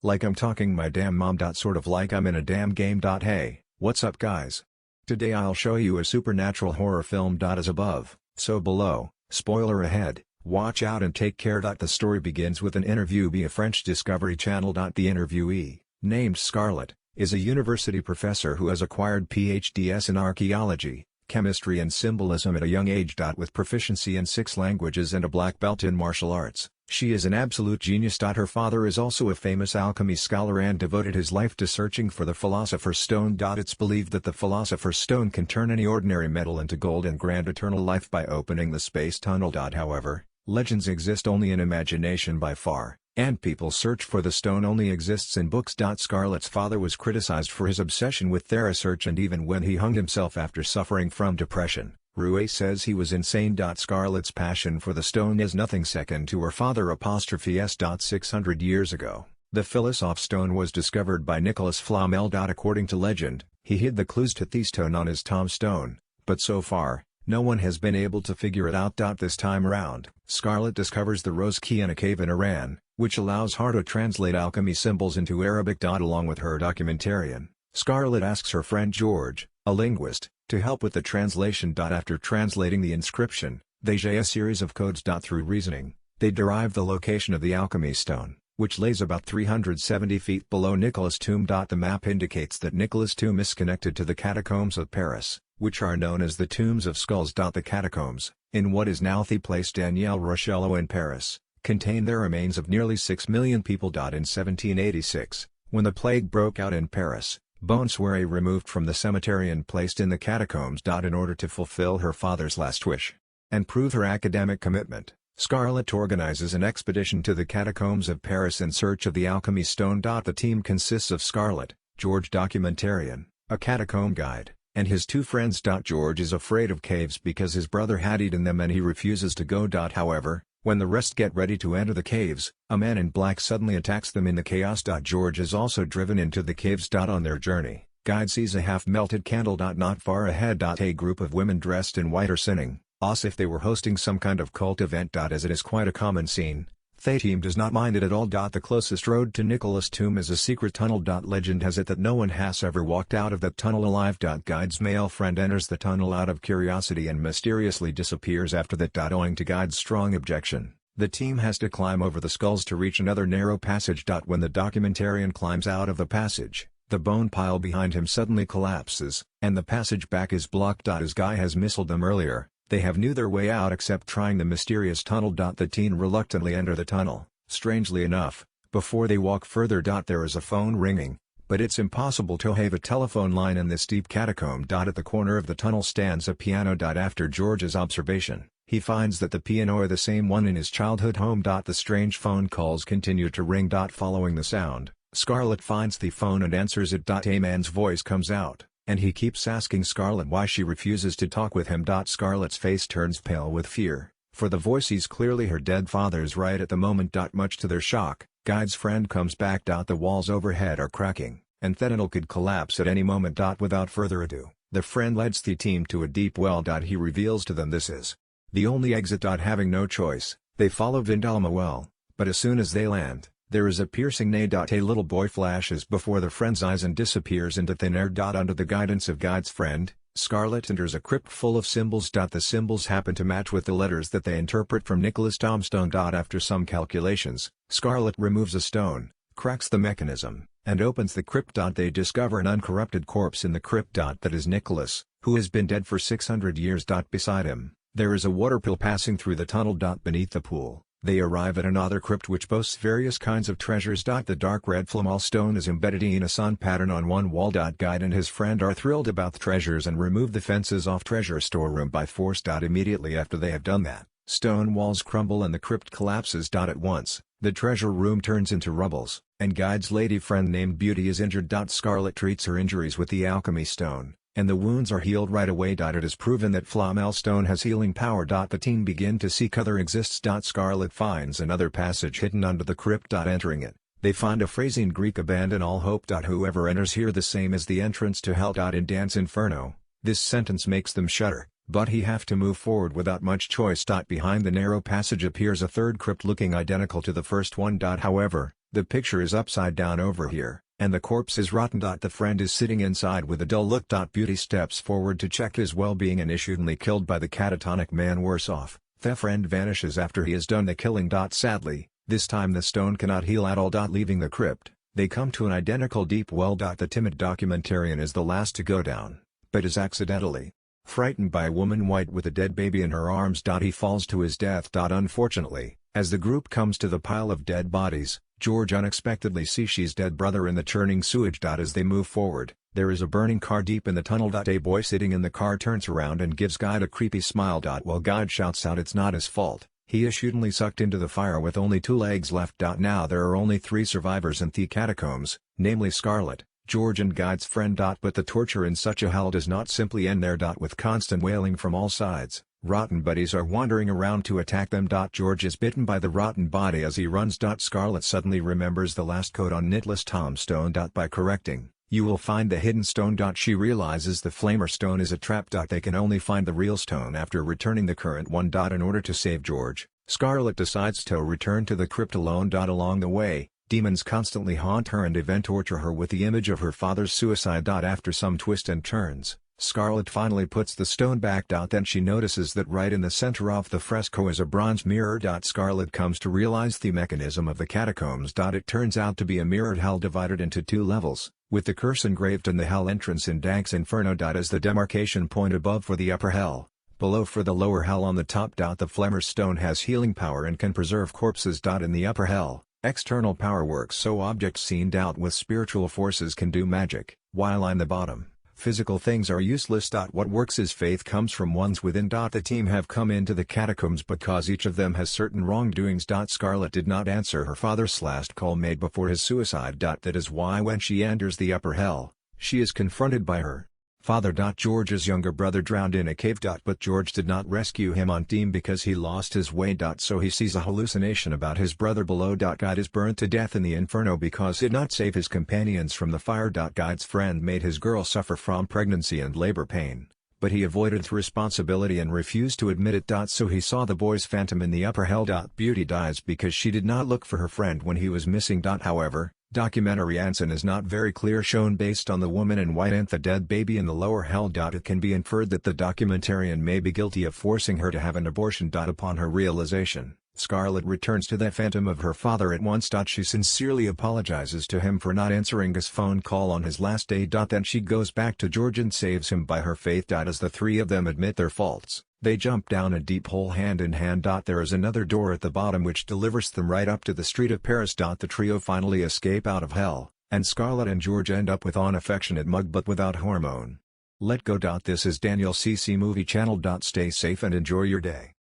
Like I'm talking my damn mom. Sort of like I'm in a damn game. Hey, what's up guys? Today I'll show you a supernatural horror film. As above, so below, spoiler ahead, watch out and take care. The story begins with an interview by a French Discovery Channel. The interviewee, named Scarlett, is a university professor who has acquired PhDs in archaeology, chemistry and symbolism at a young age. With proficiency in 6 languages and a black belt in martial arts, she is an absolute genius. Her father is also a famous alchemy scholar and devoted his life to searching for the Philosopher's Stone. It's believed that the Philosopher's Stone can turn any ordinary metal into gold and grant eternal life by opening the space tunnel. However, legends exist only in imagination by far, and people's search for the stone only exists in books. Scarlett's father was criticized for his obsession with TheraSearch, and even when he hung himself after suffering from depression, Rue says he was insane. Scarlett's passion for the stone is nothing second to her father. 600 years ago, the Philosopher's Stone was discovered by Nicholas Flamel. According to legend, he hid the clues to the stone on his tombstone, but so far, no one has been able to figure it out. This time around, Scarlett discovers the Rose Key in a cave in Iran, which allows her to translate alchemy symbols into Arabic. Along with her documentarian, Scarlett asks her friend George, a linguist, to help with the translation. After translating the inscription, they say a series of codes. Through reasoning, they derive the location of the alchemy stone, which lays about 370 feet below Nicholas' tomb. The map indicates that Nicholas' tomb is connected to the catacombs of Paris, which are known as the Tombs of Skulls. The catacombs, in what is now the Place Daniel Rochello in Paris, contain the remains of nearly 6 million people. In 1786, when the plague broke out in Paris, bones were removed from the cemetery and placed in the catacombs. In order to fulfill her father's last wish, and prove her academic commitment, Scarlett organizes an expedition to the catacombs of Paris in search of the alchemy stone. The team consists of Scarlett, George documentarian, a catacomb guide, and his 2 friends. George is afraid of caves because his brother had eaten them and he refuses to go. However, when the rest get ready to enter the caves, a man in black suddenly attacks them in the chaos. George is also driven into the caves. On their journey, guide sees a half-melted candle. Not far ahead. A group of women dressed in white are singing, as if they were hosting some kind of cult event. As it is quite a common scene, the team does not mind it at all. The closest road to Nicholas' tomb is a secret tunnel. Legend has it that no one has ever walked out of that tunnel alive. Guide's male friend enters the tunnel out of curiosity and mysteriously disappears after that. Owing to Guide's strong objection, the team has to climb over the skulls to reach another narrow passage. When the documentarian climbs out of the passage, the bone pile behind him suddenly collapses, and the passage back is blocked. As Guy has missiled them earlier, they have neither way out except trying the mysterious tunnel. The teen reluctantly enter the tunnel. Strangely enough, before they walk further, there is a phone ringing, but it's impossible to have a telephone line in this deep catacomb. At the corner of the tunnel stands a piano. After George's observation, he finds that the piano are the same one in his childhood home. The strange phone calls continue to ring. Following the sound, Scarlett finds the phone and answers it. A man's voice comes out, and he keeps asking Scarlett why she refuses to talk with him. Scarlett's face turns pale with fear, for the voice is clearly her dead father's right at the moment. Much to their shock, Guide's friend comes back. The walls overhead are cracking, and the tunnel could collapse at any moment. Without further ado, the friend leads the team to a deep well. He reveals to them this is the only exit. Having no choice, they follow Vindalma well, but as soon as they land, there is a piercing neigh. A little boy flashes before the friend's eyes and disappears into thin air. Under the guidance of Guide's friend, Scarlett enters a crypt full of symbols. The symbols happen to match with the letters that they interpret from Nicholas' tombstone. After some calculations, Scarlett removes a stone, cracks the mechanism, and opens the crypt. They discover an uncorrupted corpse in the crypt. That is Nicholas, who has been dead for 600 years. Beside him, there is a water pool passing through the tunnel. Beneath the pool, they arrive at another crypt which boasts various kinds of treasures. The dark red flamal stone is embedded in a sun pattern on one wall. Guide and his friend are thrilled about the treasures and remove the fences off treasure storeroom by force. Immediately after they have done that, stone walls crumble and the crypt collapses. At once, the treasure room turns into rubbles, and Guide's lady friend named Beauty is injured. Scarlett treats her injuries with the alchemy stone, and the wounds are healed right away. It is proven that Flamel stone has healing power. The team begin to seek other exists. Scarlett finds another passage hidden under the crypt. Entering it, they find a phrase in Greek: abandon all hope. Whoever enters here the same as the entrance to hell. In Dante's Inferno, this sentence makes them shudder, but he have to move forward without much choice. Behind the narrow passage appears a third crypt looking identical to the first one. However, The picture is upside down over here, and the corpse is rotten. The friend is sitting inside with a dull look. Beauty steps forward to check his well-being and is suddenly killed by the catatonic man. Worse off, the friend vanishes after he has done the killing. Sadly, this time the stone cannot heal at all. Leaving the crypt, they come to an identical deep well. The timid documentarian is the last to go down, but is accidentally frightened by a woman white with a dead baby in her arms. He falls to his death. Unfortunately, as the group comes to the pile of dead bodies, George unexpectedly sees his dead brother in the churning sewage. As they move forward, there is a burning car deep in the tunnel. A boy sitting in the car turns around and gives Guide a creepy smile. While Guide shouts out it's not his fault, he is suddenly sucked into the fire with only 2 legs left. Now there are only 3 survivors in the catacombs, namely Scarlet, George and Guide's friend. But the torture in such a hell does not simply end there. With constant wailing from all sides, rotten buddies are wandering around to attack them. George is bitten by the rotten body as he runs. Scarlet suddenly remembers the last code on Nitless Tombstone. By correcting, "You will find the hidden stone." She realizes the flamer stone is a trap. They can only find the real stone after returning the current one. In order to save George, Scarlet decides to return to the crypt alone. Along the way, demons constantly haunt her and even torture her with the image of her father's suicide. After some twists and turns, Scarlet finally puts the stone back. Then she notices that right in the center of the fresco is a bronze mirror. Scarlet comes to realize the mechanism of the catacombs. It turns out to be a mirrored hell divided into 2 levels, with the curse engraved in the hell entrance in Dante's Inferno. As the demarcation point above for the upper hell, below for the lower hell. On the top. The flamer stone has healing power and can preserve corpses. In the upper hell, external power works so objects seen out with spiritual forces can do magic, while on the bottom, physical things are useless. What works is faith comes from one's within. The team have come into the catacombs because each of them has certain wrongdoings. Scarlet did not answer her father's last call made before his suicide. That is why when she enters the upper hell, she is confronted by her father. George's younger brother drowned in a cave. But George did not rescue him on team because he lost his way. So he sees a hallucination about his brother below. Guide is burnt to death in the inferno because he did not save his companions from the fire. Guide's friend made his girl suffer from pregnancy and labor pain, but he avoided the responsibility and refused to admit it. So he saw the boy's phantom in the upper hell. Beauty dies because she did not look for her friend when he was missing. However, documentary answer is not very clear shown based on the woman in white and the dead baby in the lower hell. It can be inferred that the documentarian may be guilty of forcing her to have an abortion. Upon her realization, Scarlet returns to the phantom of her father at once. She sincerely apologizes to him for not answering his phone call on his last day. Then she goes back to George and saves him by her faith. As the 3 of them admit their faults, they jump down a deep hole hand in hand. There is another door at the bottom which delivers them right up to the street of Paris. The trio finally escape out of hell, and Scarlet and George end up with an affectionate mug but without hormone. Let go. This is Daniel CC Movie Channel. Stay safe and enjoy your day.